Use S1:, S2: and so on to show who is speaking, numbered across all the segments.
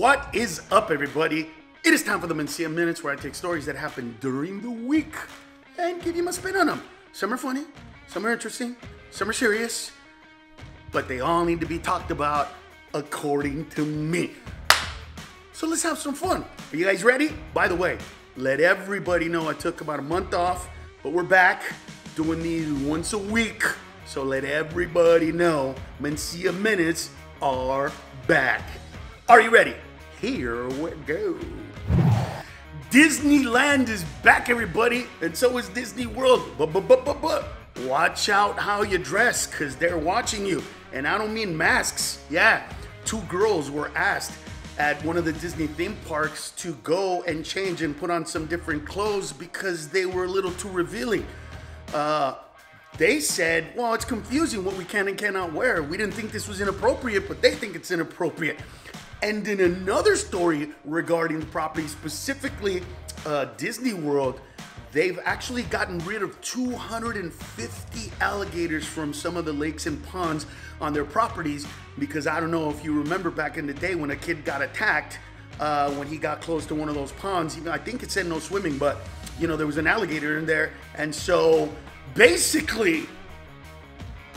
S1: What is up, everybody? It is time for the Mencia Minutes, where I take stories that happen during the week and give you my spin on them. Some are funny, some are interesting, some are serious, but they all need to be talked about according to me. So let's have some fun. Are you guys ready? By the way, let everybody know I took about a month off, but we're back doing these once a week. So let everybody know Mencia Minutes are back. Are you ready? Here we go. Disneyland is back, everybody, and so is Disney World. But watch out how you dress, because they're watching you. And I don't mean masks. Yeah, 2 girls were asked at one of the Disney theme parks to go and change and put on some different clothes because they were a little too revealing. They said, well, it's confusing what we can and cannot wear. We didn't think this was inappropriate, but they think it's inappropriate. And in another story regarding the property, specifically Disney World, they've actually gotten rid of 250 alligators from some of the lakes and ponds on their properties, because I don't know if you remember back in the day when a kid got attacked when he got close to one of those ponds. I think it said no swimming, but you know, there was an alligator in there. And so basically,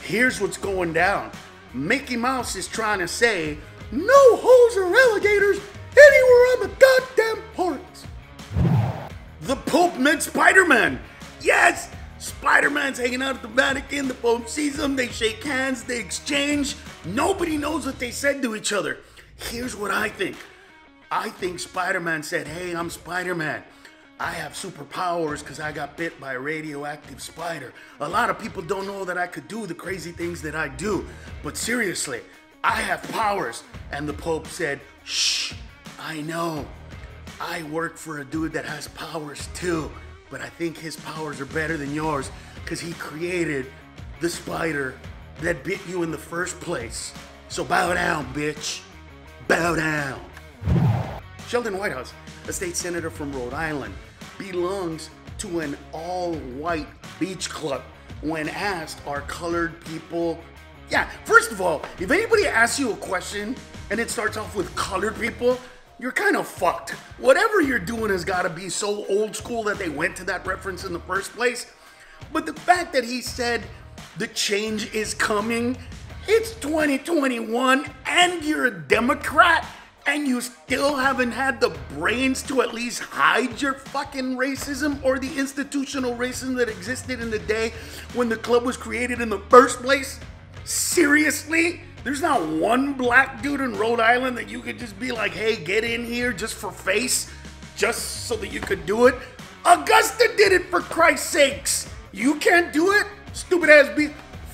S1: here's what's going down. Mickey Mouse is trying to say, no holes or alligators anywhere on the goddamn parks. The Pope met SpiderMan. Yes, SpiderMan's hanging out at the Vatican. The Pope sees him. They shake hands. They exchange. Nobody knows what they said to each other. Here's what I think. I think SpiderMan said, hey, I'm Spider-Man. I have superpowers because I got bit by a radioactive spider. A lot of people don't know that I could do the crazy things that I do. But seriously, I have powers. And the Pope said, shh, I know. I work for a dude that has powers too, but I think his powers are better than yours because he created the spider that bit you in the first place. So bow down, bitch. Bow down. Sheldon Whitehouse, a state senator from Rhode Island, belongs to an all-white beach club. When asked, are colored people... Yeah, first of all, if anybody asks you a question and it starts off with colored people, you're kind of fucked. Whatever you're doing has got to be so old school that they went to that reference in the first place. But the fact that he said the change is coming, it's 2021 and you're a Democrat and you still haven't had the brains to at least hide your fucking racism or the institutional racism that existed in the day when the club was created in the first place. Seriously? There's not one black dude in Rhode Island that you could just be like, hey, get in here just for face, just so that you could do it? Augusta did it, for Christ's sakes. You can't do it? Stupid ass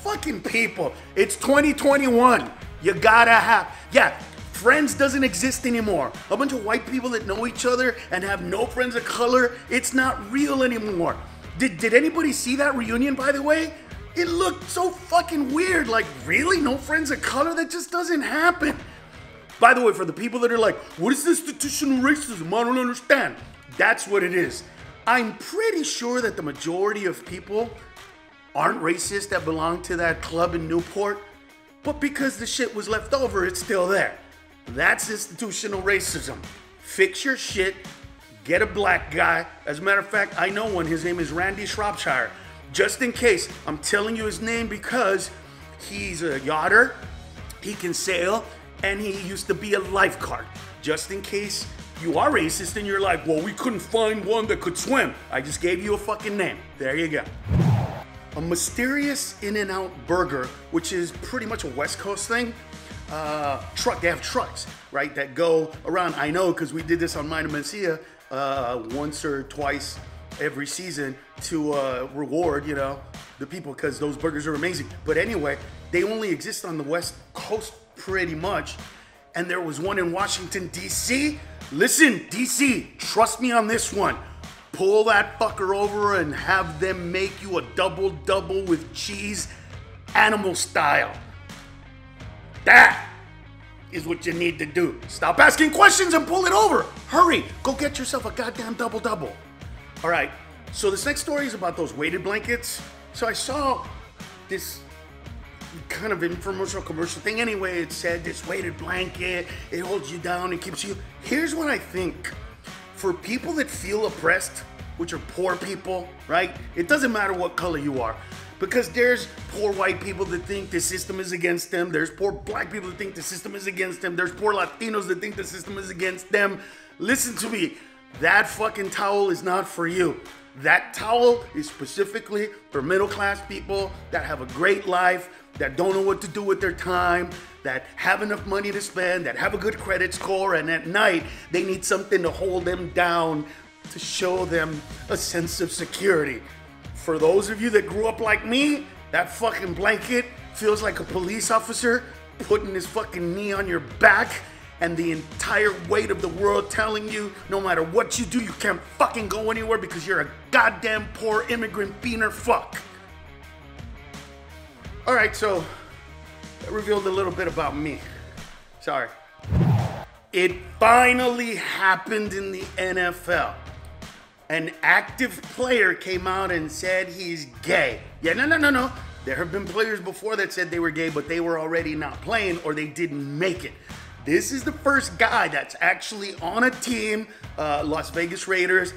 S1: fucking people. It's 2021. You gotta have, yeah, Friends doesn't exist anymore. A bunch of white people that know each other and have no friends of color, it's not real anymore. Did anybody see that reunion, by the way? It looked so fucking weird. Like, really? No friends of color? That just doesn't happen. By the way, for the people that are like, what is institutional racism? I don't understand. That's what it is. I'm pretty sure that the majority of people aren't racist that belong to that club in Newport, but because the shit was left over, it's still there. That's institutional racism. Fix your shit. Get a black guy. As a matter of fact, I know one. His name is Randy Shropshire. Just in case, I'm telling you his name because he's a yachter, he can sail, and he used to be a lifeguard. Just in case you are racist and you're like, well, we couldn't find one that could swim. I just gave you a fucking name. There you go. A mysterious In-N-Out burger, which is pretty much a West Coast thing. They have trucks, right, that go around. I know because we did this on Mine and Mencia once or twice every season to reward, you know, the people, because those burgers are amazing. But anyway, they only exist on the West Coast pretty much. And there was one in Washington, D.C. Listen, D.C., trust me on this one. Pull that fucker over and have them make you a double-double with cheese, animal style. That is what you need to do. Stop asking questions and pull it over. Hurry, go get yourself a goddamn double-double. All right, so this next story is about those weighted blankets. So I saw this kind of infomercial commercial thing. Anyway, it said this weighted blanket, it holds you down, it keeps you. Here's what I think. For people that feel oppressed, which are poor people, right? It doesn't matter what color you are. Because there's poor white people that think the system is against them. There's poor black people that think the system is against them. There's poor Latinos that think the system is against them. Listen to me. That fucking towel is not for you. That towel is specifically for middle class people that have a great life, that don't know what to do with their time, that have enough money to spend, that have a good credit score, and at night they need something to hold them down, to show them a sense of security. For those of you that grew up like me, that fucking blanket feels like a police officer putting his fucking knee on your back and the entire weight of the world telling you no matter what you do, you can't fucking go anywhere because you're a goddamn poor immigrant beaner fuck. All right, so that revealed a little bit about me. Sorry. It finally happened in the NFL. An active player came out and said he's gay. Yeah, no. There have been players before that said they were gay, but they were already not playing or they didn't make it. This is the first guy that's actually on a team, Las Vegas Raiders.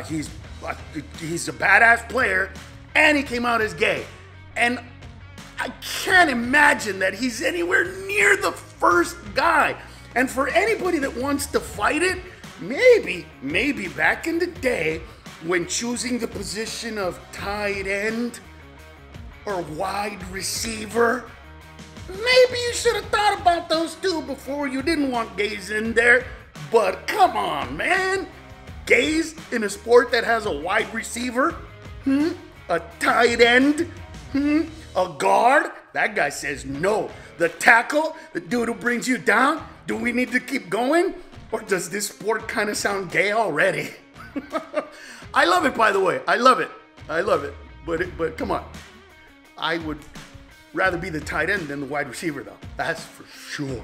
S1: He's a badass player, and he came out as gay. And I can't imagine that he's anywhere near the first guy. And for anybody that wants to fight it, maybe back in the day when choosing the position of tight end or wide receiver, maybe you should have thought about those two before. You didn't want gays in there. But come on, man. Gays in a sport that has a wide receiver? A tight end? A guard? That guy says no. The tackle? The dude who brings you down? Do we need to keep going? Or does this sport kind of sound gay already? I love it, by the way. I love it. But come on. I would rather be the tight end than the wide receiver, though. That's for sure.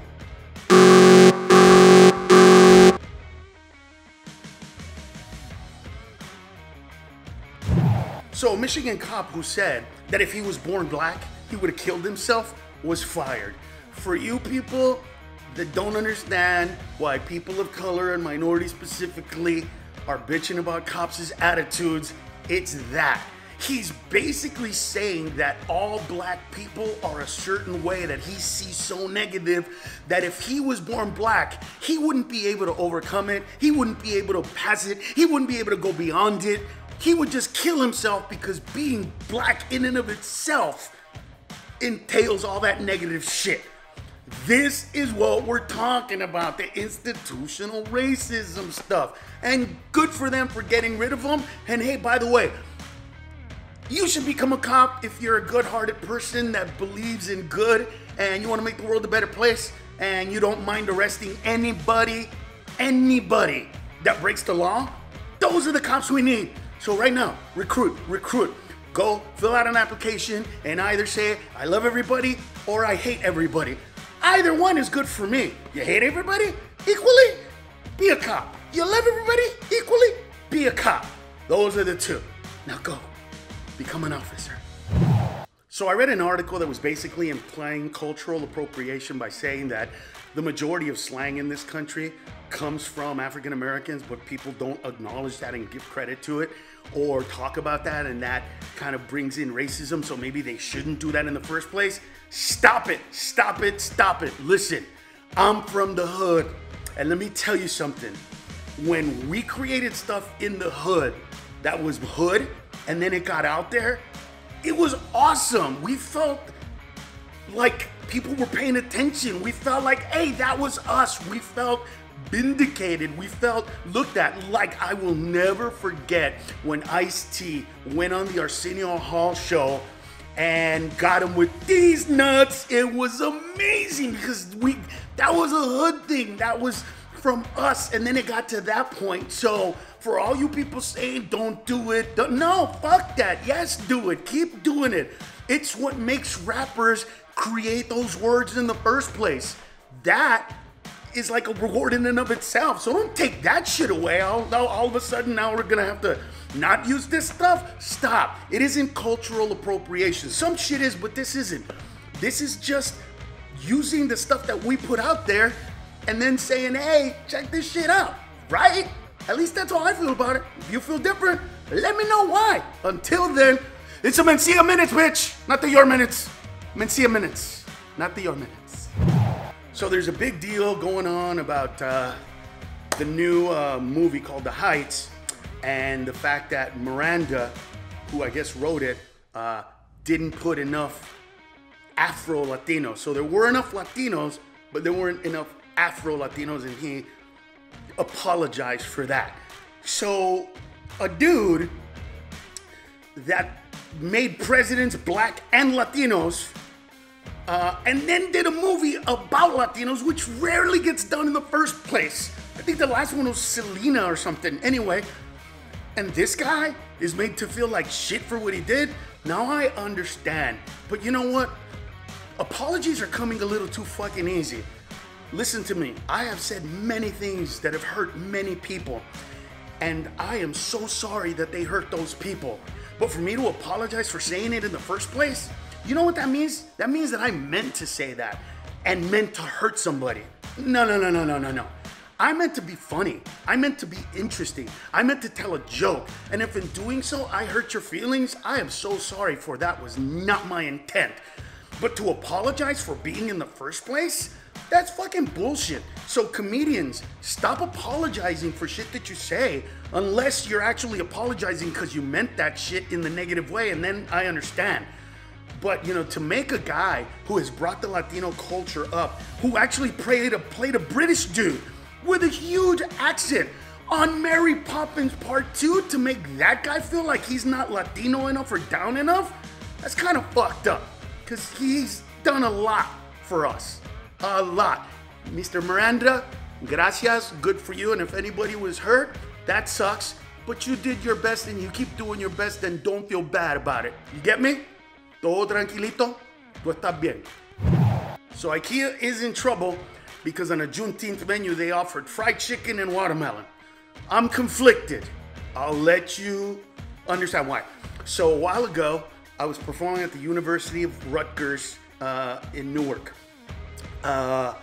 S1: So a Michigan cop who said that if he was born black, he would have killed himself was fired. For you people that don't understand why people of color and minorities specifically are bitching about cops' attitudes, it's that. He's basically saying that all black people are a certain way that he sees so negative that if he was born black, he wouldn't be able to overcome it. He wouldn't be able to pass it. He wouldn't be able to go beyond it. He would just kill himself because being black in and of itself entails all that negative shit. This is what we're talking about, the institutional racism stuff. And good for them for getting rid of them. And hey, by the way, you should become a cop if you're a good-hearted person that believes in good and you want to make the world a better place and you don't mind arresting anybody that breaks the law. Those are the cops we need. So right now, recruit. Go fill out an application and either say, I love everybody or I hate everybody. Either one is good for me. You hate everybody equally? Be a cop. You love everybody equally? Be a cop. Those are the two. Now go. Become an officer. So I read an article that was basically implying cultural appropriation by saying that the majority of slang in this country comes from African Americans, but people don't acknowledge that and give credit to it or talk about that, and that kind of brings in racism, so maybe they shouldn't do that in the first place. Stop it. Listen, I'm from the hood, and let me tell you something. When we created stuff in the hood that was hood, and then it got out there, it was awesome. We felt like people were paying attention. We felt like, hey, that was us. We felt vindicated. We felt looked at. Like, I will never forget when Ice-T went on the Arsenio Hall show and got him with these nuts. It was amazing because that was a hood thing. That was from us, and then it got to that point. So for all you people saying don't do it, no, fuck that. Yes, do it. Keep doing it. It's what makes rappers create those words in the first place. That is like a reward in and of itself. So don't take that shit away. All of a sudden now we're gonna have to not use this stuff. Stop. It isn't cultural appropriation. Some shit is, but this isn't. This is just using the stuff that we put out there and then saying, hey, check this shit out, right? At least that's how I feel about it. If you feel different, let me know why. Until then, it's a Mencia Minutes, bitch. Not the Your Minutes. Mencia Minutes, not the Your Minutes. So there's a big deal going on about the new movie called The Heights, and the fact that Miranda, who I guess wrote it, didn't put enough Afro-Latinos. So there were enough Latinos, but there weren't enough Afro-Latinos, and he apologized for that. So a dude that made presidents black and Latinos, and then did a movie about Latinos, which rarely gets done in the first place. I think the last one was Selena or something. Anyway, and this guy is made to feel like shit for what he did. Now I understand. But you know what? Apologies are coming a little too fucking easy. Listen to me. I have said many things that have hurt many people, and I am so sorry that they hurt those people. But for me to apologize for saying it in the first place, you know what that means? That means that I meant to say that and meant to hurt somebody. No. I meant to be funny. I meant to be interesting. I meant to tell a joke. And if in doing so, I hurt your feelings, I am so sorry, for that was not my intent. But to apologize for being in the first place, that's fucking bullshit. So comedians, stop apologizing for shit that you say, unless you're actually apologizing because you meant that shit in the negative way, and then I understand. But, you know, to make a guy who has brought the Latino culture up, who actually played a British dude with a huge accent on Mary Poppins Part 2, to make that guy feel like he's not Latino enough or down enough, that's kind of fucked up. Because he's done a lot for us. A lot. Mr. Miranda, gracias, good for you. And if anybody was hurt, that sucks. But you did your best, and you keep doing your best, and don't feel bad about it. You get me? Todo tranquilito, tú estás bien. So IKEA is in trouble because on a Juneteenth menu they offered fried chicken and watermelon. I'm conflicted. I'll let you understand why. So a while ago, I was performing at the University of Rutgers in Newark. I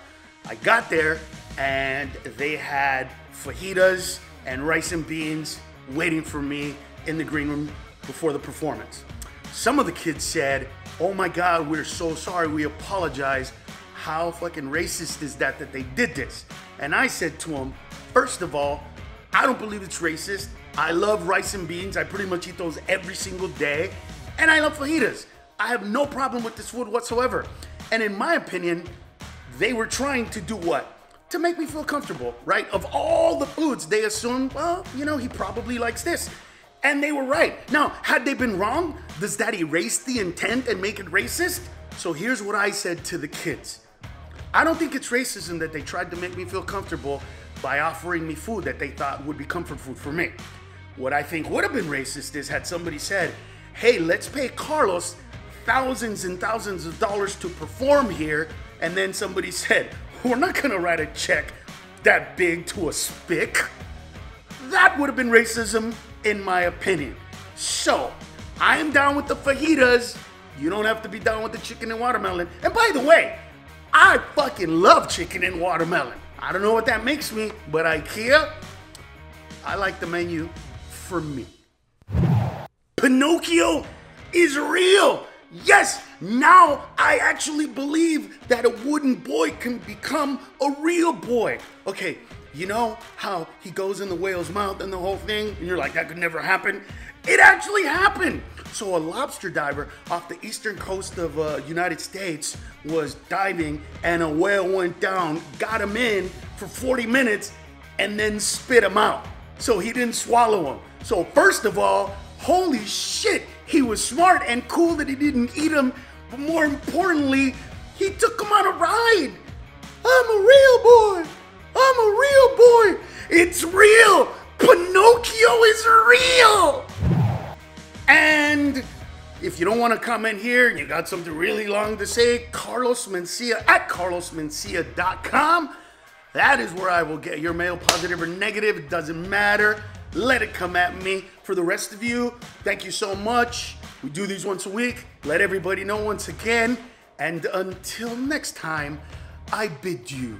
S1: got there and they had fajitas and rice and beans waiting for me in the green room before the performance. Some of the kids said, oh my God, we're so sorry, we apologize. How fucking racist is that they did this? And I said to them, first of all, I don't believe it's racist. I love rice and beans. I pretty much eat those every single day. And I love fajitas. I have no problem with this food whatsoever. And in my opinion, they were trying to do what? To make me feel comfortable, right? Of all the foods, they assumed, well, you know, he probably likes this. And they were right. Now, had they been wrong, does that erase the intent and make it racist? So here's what I said to the kids. I don't think it's racism that they tried to make me feel comfortable by offering me food that they thought would be comfort food for me. What I think would have been racist is had somebody said, hey, let's pay Carlos thousands and thousands of dollars to perform here, and then somebody said, we're not gonna write a check that big to a spick. That would have been racism, in my opinion. So, I am down with the fajitas. You don't have to be down with the chicken and watermelon. And by the way, I fucking love chicken and watermelon. I don't know what that makes me, but IKEA, I like the menu for me. Pinocchio is real. Yes, now I actually believe that a wooden boy can become a real boy. Okay, you know how he goes in the whale's mouth and the whole thing, and you're like, that could never happen? It actually happened. So a lobster diver off the eastern coast of United States was diving, and a whale went down, got him in for 40 minutes, and then spit him out. So he didn't swallow him. So first of all, holy shit, he was smart and cool that he didn't eat him, but more importantly, he took him on a ride. I'm a real boy. I'm a real boy. It's real. Pinocchio is real. And if you don't want to comment here and you got something really long to say, Carlos Mencia at carlosmencia.com. That is where I will get your mail, positive or negative. It doesn't matter. Let it come at me. For the rest of you, thank you so much. We do these once a week. Let everybody know once again. And until next time, I bid you